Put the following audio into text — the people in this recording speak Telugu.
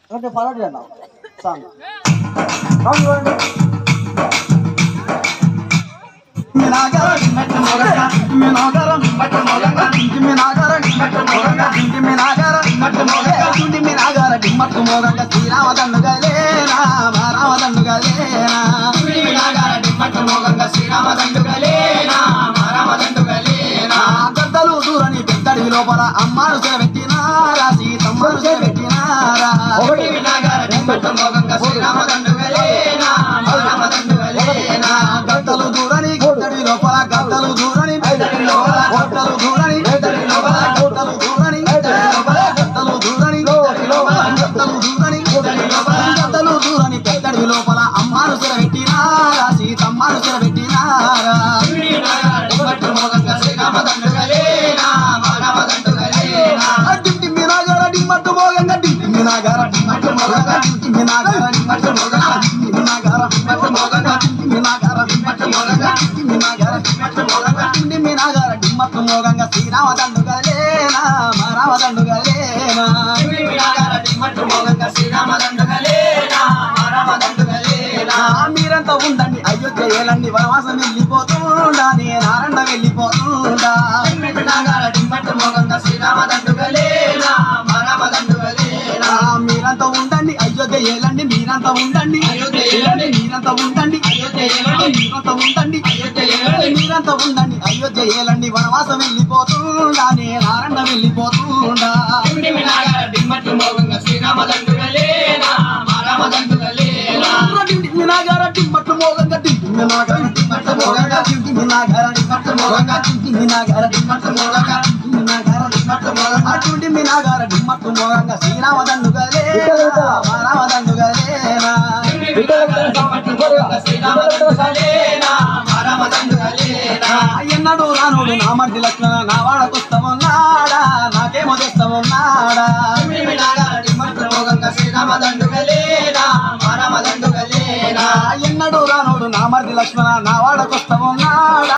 అంటే ఫార్వర్డ్ చేద్దాం సాంగ్ గద్దలు దూరని పెద్దడి లోపల అమ్మాను సెలబెట్టినారా సీతమ్మను సెలబెట్టినారా గద్దలు దూరని గద్దడి లోపల గద్దలు దూరని పెద్దడి లోపల గద్దలు దూరని పెద్దడి లోపల గద్దలు దూరని గద్దలు దూరని గద్దలు దూరని గద్దలు దూరని పెద్దడి లోపల అమ్మాను సెలబెట్టినారా సీతమ్మను సెలబెట్టినారా మోగంగా శ్రీరామదండు గలేనా మరామదండు గలేనా మీరంతా ఉండండి అయోధ్య ఏలండి వనవాసం వెళ్ళిపోతుండా నేను నారండ వెళ్ళిపోతుండా మీరంతా ఉండండి అయోధ్య ఏలండి మీరంతా ఉండండి మీరంతా ఉండండి మీరంతా ఉండండి మీరంతా ఉండండి అయోధ్య ఏలండి వనవాసం వెళ్ళిపోతుండా నేను నారండ వెళ్ళిపోతుండా మట్టు మోగంగా అటువంటి మినాగార డిమ్మట్టు మోగంగా శ్రీరామదండు గలేనా రామదండు గలేనా ఎన్నడు రానుడు నా మర్ది లక్ష్మణ నా వాడకొస్తామన్నాడా నాకేమో తెస్తామన్నాడా ఎన్నడు రానుడు నా మర్ది లక్ష్మణ నా వాడకొస్తామన్నాడా